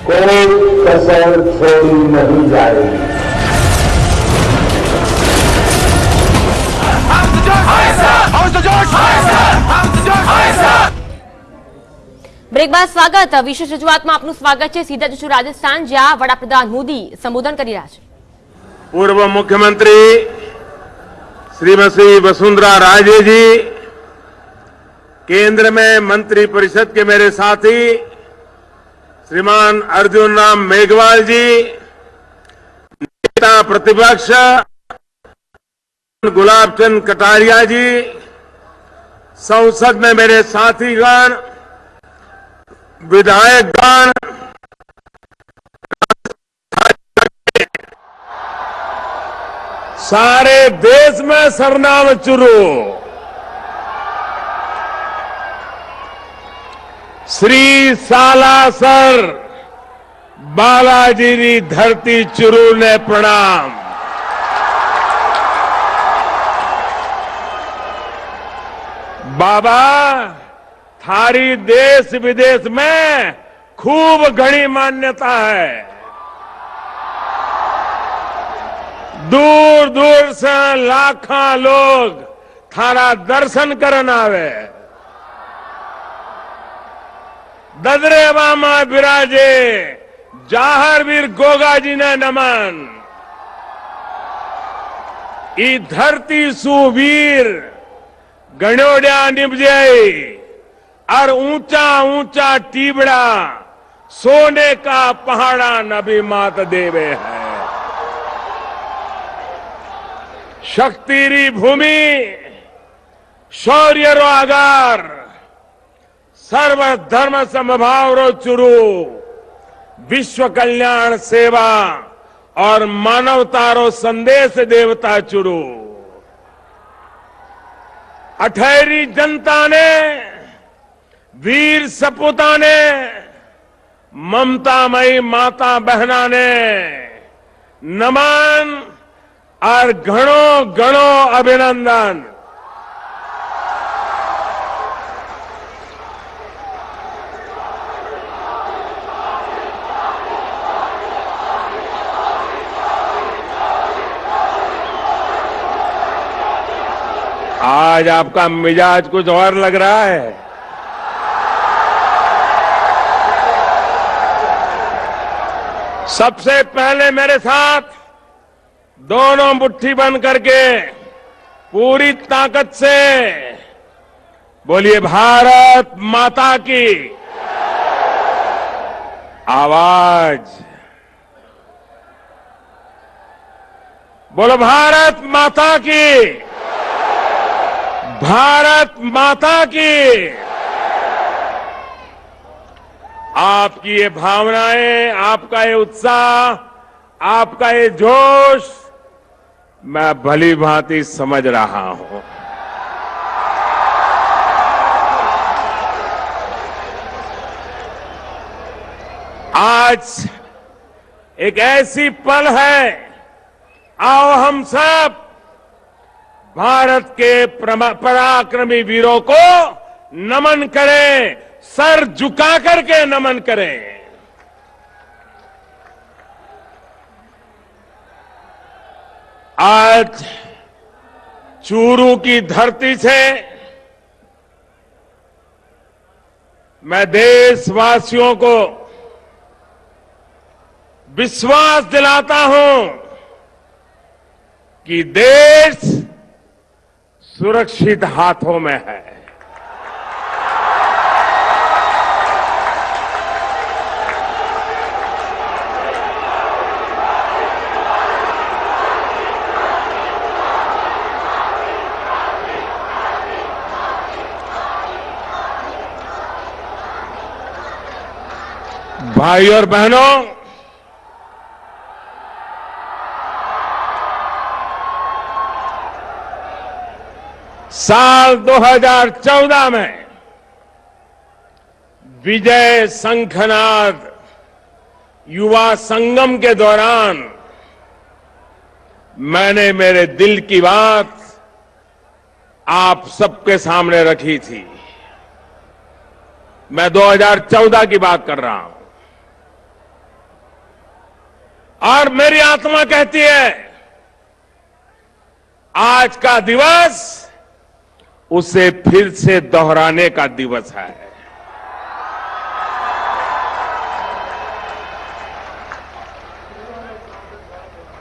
कोई कसर छोड़ी नहीं जाएगी। બ્રેક બાદ સ્વાગત વિશેષ રજૂઆતમાં આપનું સ્વાગત છે। સીધા જશું રાજસ્થાન, જ્યાં વડાપ્રધાન મોદી સંબોધન કરી રહ્યા છે। पूर्व मुख्यमंत्री श्रीमती वसुंधरा राजे जी, केंद्र में मंत्री परिषद के मेरे साथी श्रीमान अर्जुन राम मेघवाल जी, नेता प्रतिपक्ष गुलाब चंद कटारिया जी, संसद में मेरे साथीगण, विधायकगण, सारे देश में सरनाम चुरू, श्री सालासर बालाजी री धरती चुरू ने प्रणाम। बाबा थारी देश विदेश में खूब घनी मान्यता है। दूर दूर से लाखों लोग थारा दर्शन करन आवे। ददरेवा में बिराजे जाहरवीर गोगा जी ने नमन। ई धरती सुवीर गणोड्या निपजे और ऊंचा ऊंचा टीबड़ा सोने का पहाड़ा नबी मात देवे है। शक्तिरी भूमि शौर्य रो आगार, सर्व धर्म समभाव रो चुरू, विश्व कल्याण सेवा और मानवता रो संदेश देवता चुरू। अठहरी जनता ने, वीर सपूता ने, ममतामयी माता बहना ने नमन और घणो घणो अभिनंदन। आज आपका मिजाज कुछ और लग रहा है। सबसे पहले मेरे साथ दोनों मुट्ठी बंद करके पूरी ताकत से बोलिए, भारत माता की। आवाज बोलो, भारत माता की, भारत माता की। आपकी ये भावनाएं, आपका ये उत्साह, आपका ये जोश मैं भली भांति समझ रहा हूं। आज एक ऐसी पल है, आओ हम सब भारत के पराक्रमी वीरों को नमन करें, सर झुका करके नमन करें। आज चूरू की धरती से मैं देशवासियों को विश्वास दिलाता हूं कि देश सुरक्षित हाथों में है। भाई और बहनों, साल 2014 में विजय शंखनाद युवा संगम के दौरान मैंने मेरे दिल की बात आप सबके सामने रखी थी। मैं 2014 की बात कर रहा हूं। और मेरी आत्मा कहती है आज का दिवस उसे फिर से दोहराने का दिवस है।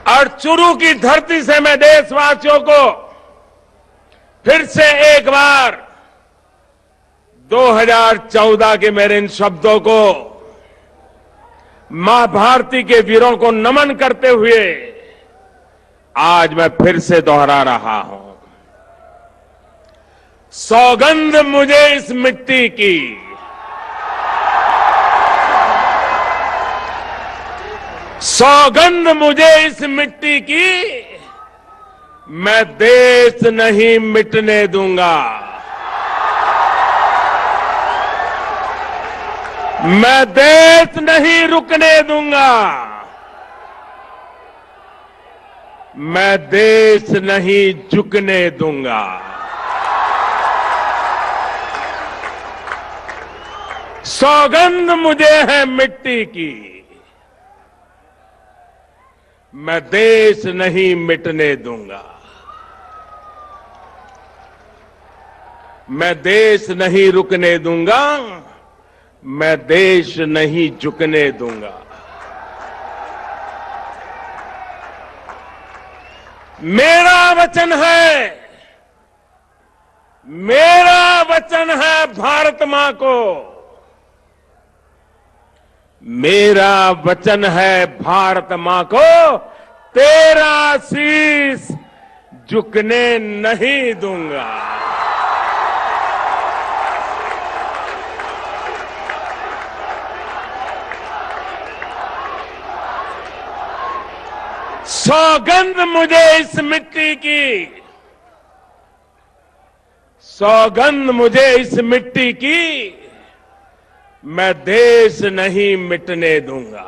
और चुरू की धरती से मैं देशवासियों को फिर से एक बार 2014 के मेरे इन शब्दों को मां भारती के वीरों को नमन करते हुए आज मैं फिर से दोहरा रहा हूं। सौगंध मुझे इस मिट्टी की, सौगंध मुझे इस मिट्टी की, मैं देश नहीं मिटने दूंगा। मैं देश नहीं रुकने दूंगा। मैं देश नहीं झुकने दूंगा। सौगंध मुझे है मिट्टी की, मैं देश नहीं मिटने दूंगा। मैं देश नहीं रुकने दूंगा। मैं देश नहीं झुकने दूंगा। मेरा वचन है, मेरा वचन है भारत मां को, मेरा वचन है भारत मां को, तेरा शीश झुकने नहीं दूंगा। सौगंध मुझे इस मिट्टी की, सौगंध मुझे इस मिट्टी की, मैं देश नहीं मिटने दूंगा।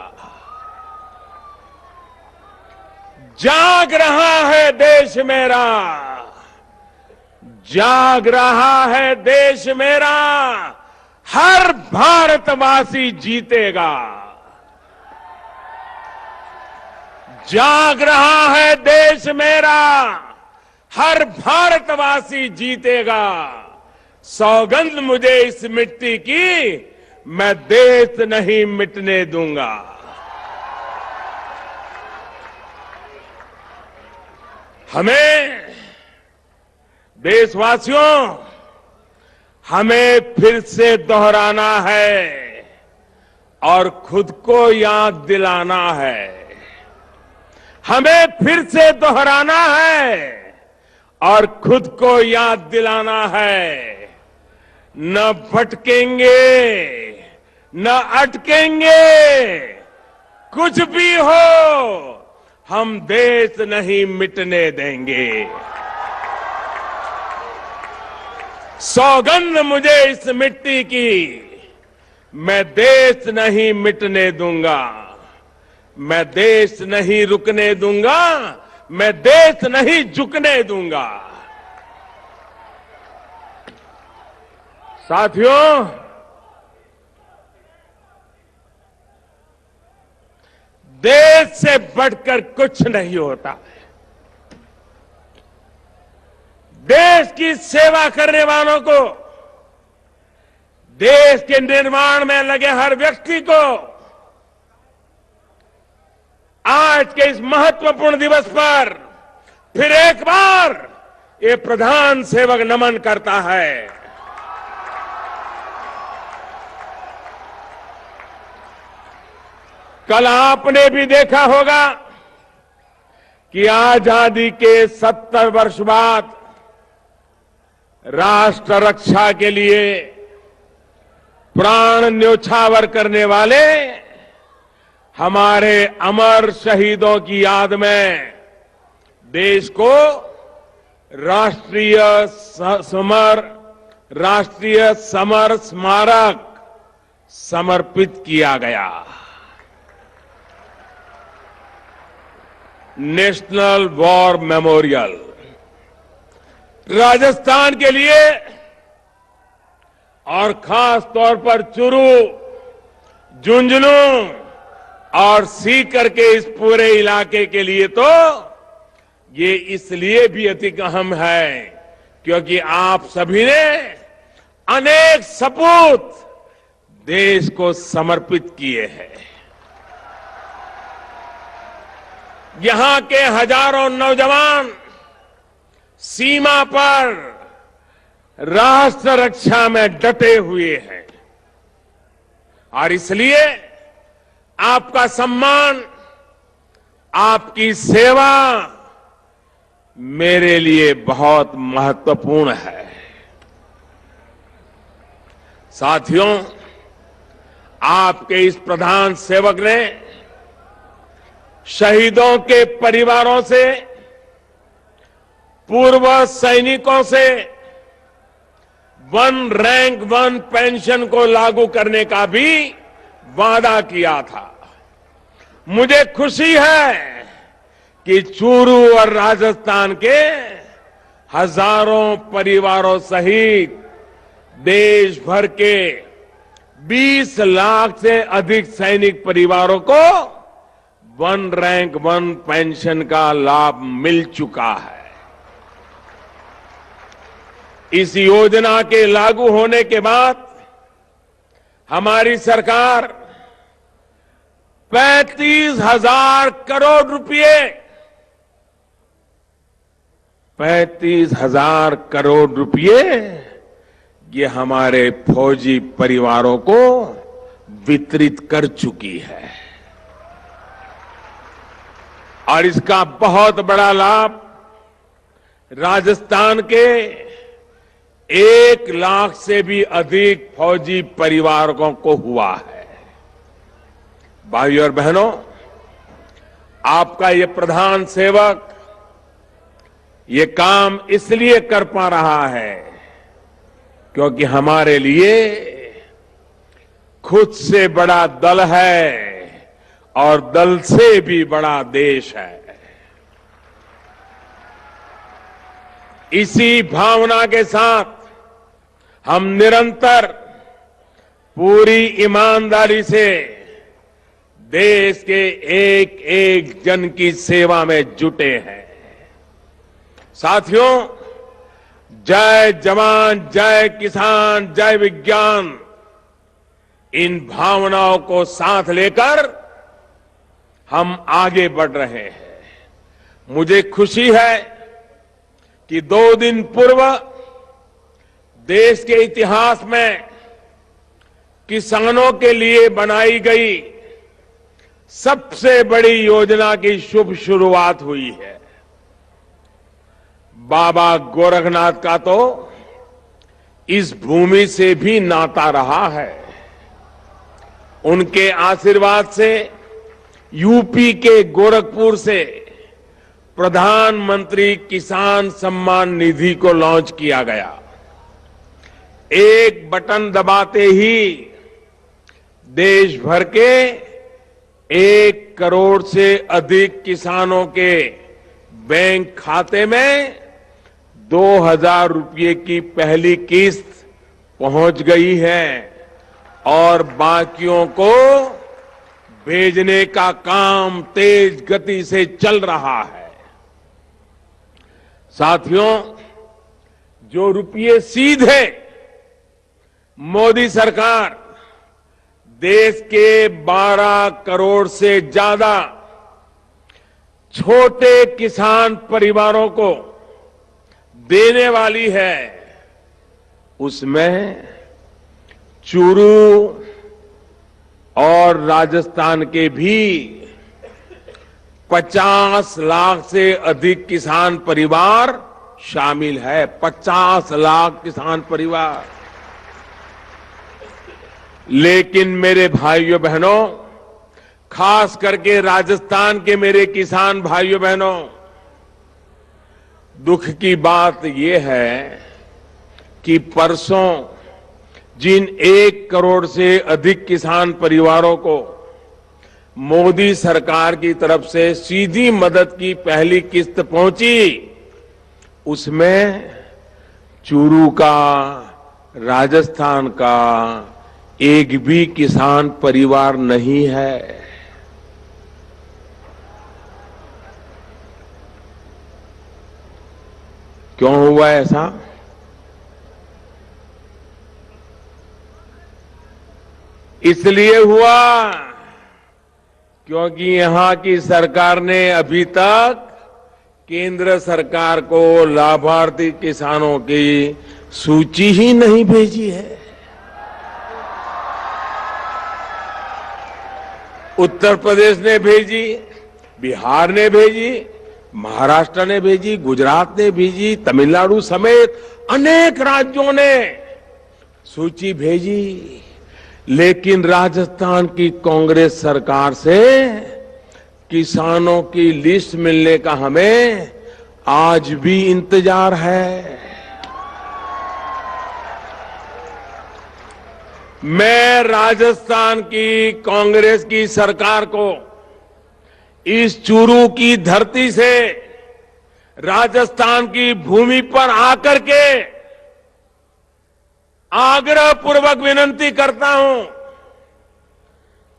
जाग रहा है देश मेरा, जाग रहा है देश मेरा, हर भारतवासी जीतेगा। जाग रहा है देश मेरा, हर भारतवासी जीतेगा। सौगंध मुझे इस मिट्टी की, मैं देश नहीं मिटने दूंगा। हमें देशवासियों, हमें फिर से दोहराना है और खुद को याद दिलाना है। हमें फिर से दोहराना है और खुद को याद दिलाना है। न भटकेंगे, न अटकेंगे, कुछ भी हो, हम देश नहीं मिटने देंगे। सौगंध मुझे इस मिट्टी की, मैं देश नहीं मिटने दूंगा। मैं देश नहीं रुकने दूंगा। मैं देश नहीं झुकने दूंगा। साथियों, देश से बढ़कर कुछ नहीं होता। देश की सेवा करने वालों को, देश के निर्माण में लगे हर व्यक्ति को आज के इस महत्वपूर्ण दिवस पर फिर एक बार ये प्रधान सेवक नमन करता है। कल आपने भी देखा होगा कि आजादी के 70 वर्ष बाद राष्ट्र रक्षा के लिए प्राण न्योछावर करने वाले हमारे अमर शहीदों की याद में देश को राष्ट्रीय समर स्मारक समर्पित किया गया। नेशनल वॉर मेमोरियल राजस्थान के लिए और खास तौर पर चुरू, झुंझुनू और सीकर के इस पूरे इलाके के लिए तो ये इसलिए भी अति अहम है क्योंकि आप सभी ने अनेक सपूत देश को समर्पित किए हैं। यहां के हजारों नौजवान सीमा पर राष्ट्र रक्षा में डटे हुए हैं और इसलिए आपका सम्मान, आपकी सेवा मेरे लिए बहुत महत्वपूर्ण है। साथियों, आपके इस प्रधान सेवक ने शहीदों के परिवारों से, पूर्व सैनिकों से वन रैंक वन पेंशन को लागू करने का भी वादा किया था। मुझे खुशी है कि चूरू और राजस्थान के हजारों परिवारों सहित देश भर के 20 लाख से अधिक सैनिक परिवारों को वन रैंक वन पेंशन का लाभ मिल चुका है। इस योजना के लागू होने के बाद हमारी सरकार 35,000 करोड़ रुपए 35,000 करोड़ रुपए ये हमारे फौजी परिवारों को वितरित कर चुकी है और इसका बहुत बड़ा लाभ राजस्थान के 1 लाख से भी अधिक फौजी परिवारों को हुआ है। भाइयों और बहनों, आपका ये प्रधान सेवक ये काम इसलिए कर पा रहा है क्योंकि हमारे लिए खुद से बड़ा दल है और दल से भी बड़ा देश है। इसी भावना के साथ हम निरंतर पूरी ईमानदारी से देश के एक एक जन की सेवा में जुटे हैं। साथियों, जय जवान, जय किसान, जय विज्ञान, इन भावनाओं को साथ लेकर हम आगे बढ़ रहे हैं। मुझे खुशी है कि 2 दिन पूर्व देश के इतिहास में किसानों के लिए बनाई गई सबसे बड़ी योजना की शुभ शुरुआत हुई है। बाबा गोरखनाथ का तो इस भूमि से भी नाता रहा है। उनके आशीर्वाद से यूपी के गोरखपुर से प्रधानमंत्री किसान सम्मान निधि को लॉन्च किया गया। एक बटन दबाते ही देश भर के 1 करोड़ से अधिक किसानों के बैंक खाते में 2,000 रुपये की पहली किस्त पहुंच गई है और बाकियों को भेजने का काम तेज गति से चल रहा है। साथियों, जो रुपये सीधे मोदी सरकार देश के 12 करोड़ से ज्यादा छोटे किसान परिवारों को देने वाली है, उसमें चूरू और राजस्थान के भी 50 लाख से अधिक किसान परिवार शामिल है। 50 लाख किसान परिवार। लेकिन मेरे भाइयों बहनों, खास करके राजस्थान के मेरे किसान भाइयों बहनों, दुख की बात यह है कि परसों जिन 1 करोड़ से अधिक किसान परिवारों को मोदी सरकार की तरफ से सीधी मदद की पहली किस्त पहुंची, उसमें चूरू का, राजस्थान का एक भी किसान परिवार नहीं है। क्यों हुआ ऐसा? इसलिए हुआ क्योंकि यहां की सरकार ने अभी तक केंद्र सरकार को लाभार्थी किसानों की सूची ही नहीं भेजी है। उत्तर प्रदेश ने भेजी, बिहार ने भेजी, महाराष्ट्र ने भेजी, गुजरात ने भेजी, तमिलनाडु समेत अनेक राज्यों ने सूची भेजी, लेकिन राजस्थान की कांग्रेस सरकार से किसानों की लिस्ट मिलने का हमें आज भी इंतजार है। मैं राजस्थान की कांग्रेस की सरकार को इस चूरू की धरती से, राजस्थान की भूमि पर आकर के आग्रह पूर्वक विनती करता हूं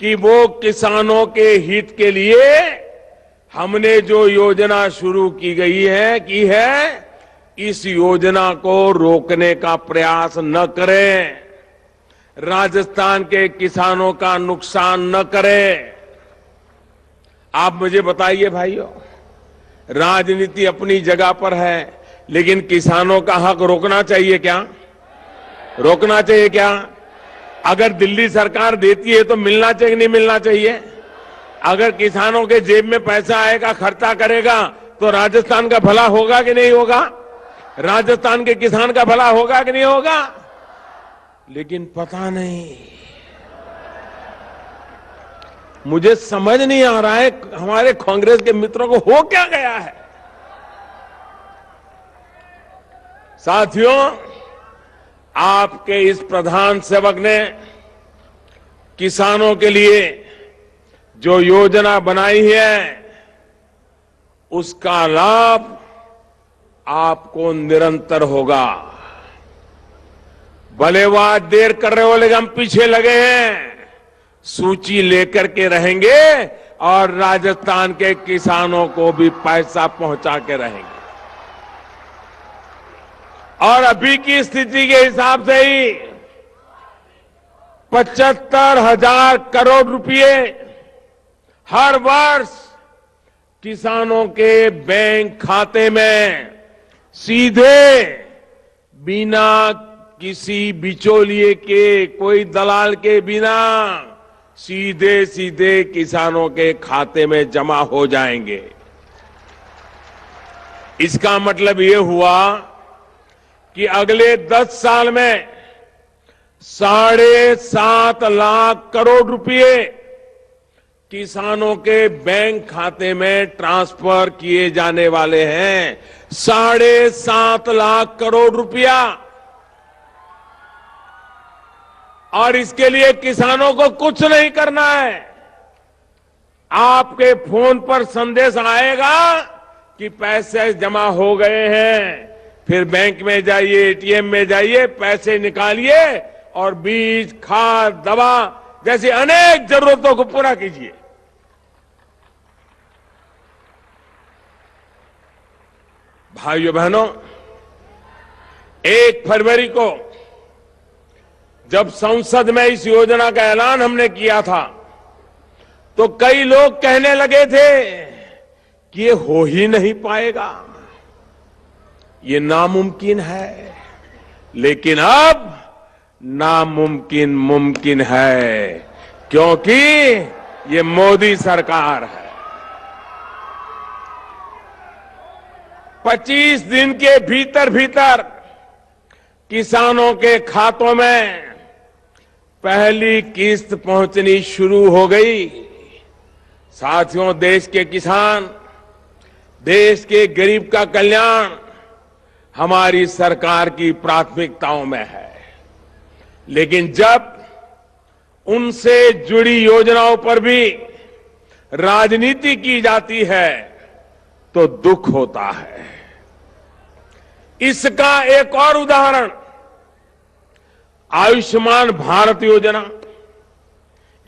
कि वो किसानों के हित के लिए हमने जो योजना शुरू की है, इस योजना को रोकने का प्रयास न करें, राजस्थान के किसानों का नुकसान न करें। आप मुझे बताइए भाइयों, राजनीति अपनी जगह पर है, लेकिन किसानों का हक रोकना चाहिए क्या? रोकना चाहिए क्या? अगर दिल्ली सरकार देती है तो मिलना चाहिए कि नहीं मिलना चाहिए? अगर किसानों के जेब में पैसा आएगा, खर्चा करेगा, तो राजस्थान का भला होगा कि नहीं होगा? राजस्थान के किसान का भला होगा कि नहीं होगा? लेकिन पता नहीं, मुझे समझ नहीं आ रहा है हमारे कांग्रेस के मित्रों को हो क्या गया है। साथियों, आपके इस प्रधान सेवक ने किसानों के लिए जो योजना बनाई है, उसका लाभ आपको निरंतर होगा। भले वो आज देर कर रहे हो, लेकिन हम पीछे लगे हैं, सूची लेकर के रहेंगे और राजस्थान के किसानों को भी पैसा पहुंचा के रहेंगे। और अभी की स्थिति के हिसाब से ही 75,000 करोड़ रुपए हर वर्ष किसानों के बैंक खाते में सीधे, बिना किसी बिचौलिए के, कोई दलाल के बिना, सीधे सीधे किसानों के खाते में जमा हो जाएंगे। इसका मतलब ये हुआ कि अगले 10 साल में 7.5 लाख करोड़ रुपए किसानों के बैंक खाते में ट्रांसफर किए जाने वाले हैं। 7.5 लाख करोड़ रुपया। और इसके लिए किसानों को कुछ नहीं करना है। आपके फोन पर संदेश आएगा कि पैसे जमा हो गए हैं, फिर बैंक में जाइए, एटीएम में जाइए, पैसे निकालिए और बीज, खाद, दवा जैसी अनेक जरूरतों को पूरा कीजिए। भाइयों बहनों, 1 फरवरी को जब संसद में इस योजना का ऐलान हमने किया था, तो कई लोग कहने लगे थे कि ये हो ही नहीं पाएगा, ये नामुमकिन है। लेकिन अब नामुमकिन मुमकिन है, क्योंकि ये मोदी सरकार है। 25 दिन के भीतर भीतर किसानों के खातों में पहली किस्त पहुंचनी शुरू हो गई। साथियों, देश के किसान, देश के गरीब का कल्याण हमारी सरकार की प्राथमिकताओं में है। लेकिन जब उनसे जुड़ी योजनाओं पर भी राजनीति की जाती है तो दुख होता है। इसका एक और उदाहरण आयुष्मान भारत योजना।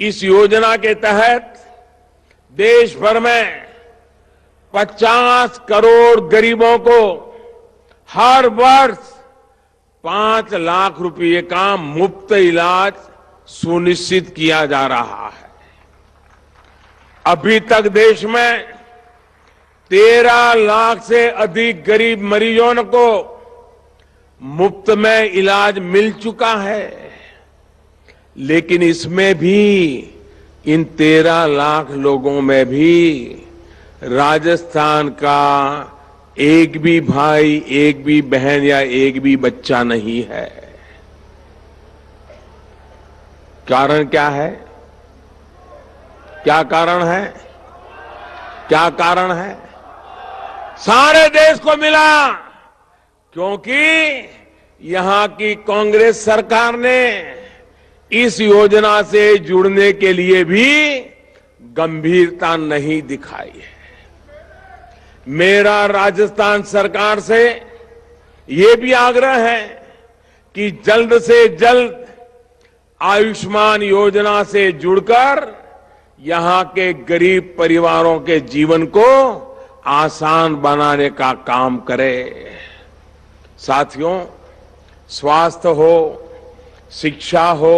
इस योजना के तहत देश भर में 50 करोड़ गरीबों को हर वर्ष 5 लाख रुपए का मुफ्त इलाज सुनिश्चित किया जा रहा है। अभी तक देश में 13 लाख से अधिक गरीब मरीजों को मुफ्त में इलाज मिल चुका है। लेकिन इसमें भी इन 13 लाख लोगों में भी राजस्थान का एक भी भाई, एक भी बहन या एक भी बच्चा नहीं है। कारण क्या है? क्या कारण है? क्या कारण है? सारे देश को मिला क्योंकि यहां की कांग्रेस सरकार ने इस योजना से जुड़ने के लिए भी गंभीरता नहीं दिखाई है। मेरा राजस्थान सरकार से ये भी आग्रह है कि जल्द से जल्द आयुष्मान योजना से जुड़कर यहां के गरीब परिवारों के जीवन को आसान बनाने का काम करे। साथियों, स्वास्थ्य हो, शिक्षा हो,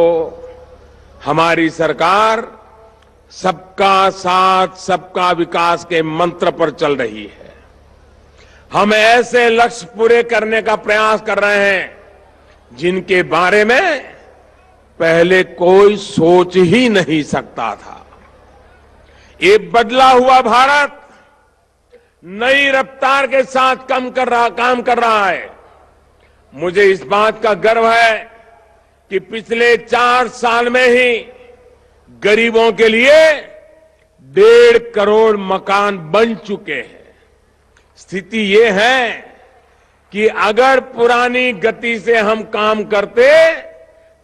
हमारी सरकार सबका साथ सबका विकास के मंत्र पर चल रही है। हम ऐसे लक्ष्य पूरे करने का प्रयास कर रहे हैं जिनके बारे में पहले कोई सोच ही नहीं सकता था। ये बदला हुआ भारत नई रफ्तार के साथ काम कर रहा है। मुझे इस बात का गर्व है कि पिछले 4 साल में ही गरीबों के लिए 1.5 करोड़ मकान बन चुके हैं। स्थिति ये है कि अगर पुरानी गति से हम काम करते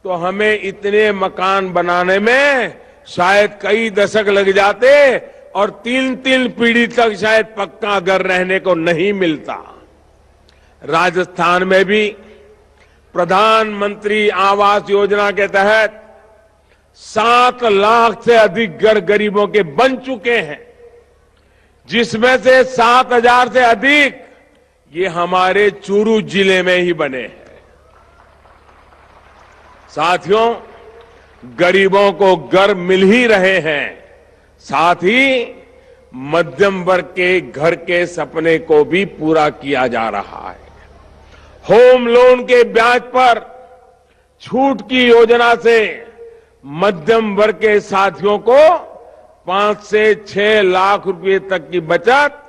तो हमें इतने मकान बनाने में शायद कई दशक लग जाते और 3-3 पीढ़ी तक शायद पक्का घर रहने को नहीं मिलता। राजस्थान में भी प्रधानमंत्री आवास योजना के तहत 7 लाख से अधिक घर गरीबों के बन चुके हैं, जिसमें से 7,000 से अधिक ये हमारे चूरू जिले में ही बने हैं। साथियों, गरीबों को घर मिल ही रहे हैं, साथ ही मध्यम वर्ग के घर के सपने को भी पूरा किया जा रहा है। होम लोन के ब्याज पर छूट की योजना से मध्यम वर्ग के साथियों को 5 से 6 लाख रुपए तक की बचत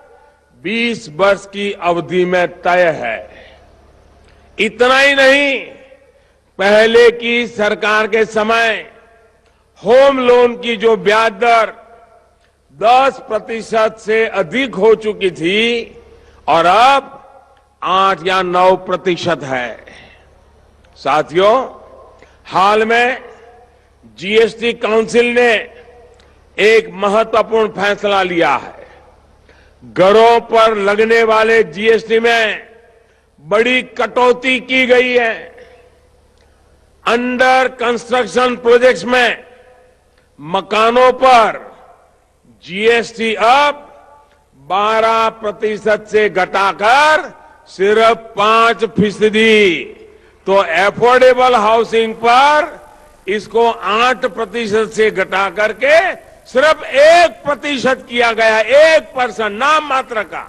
20 वर्ष की अवधि में तय है। इतना ही नहीं, पहले की सरकार के समय होम लोन की जो ब्याज दर 10% से अधिक हो चुकी थी और अब 8 या 9% है। साथियों, हाल में जीएसटी काउंसिल ने एक महत्वपूर्ण फैसला लिया है। घरों पर लगने वाले जीएसटी में बड़ी कटौती की गई है। अंडर कंस्ट्रक्शन प्रोजेक्ट्स में मकानों पर जीएसटी अब 12% से घटाकर सिर्फ 5%, तो एफोर्डेबल हाउसिंग पर इसको 8% से घटा करके सिर्फ 1% किया गया, 1% नाम मात्र का।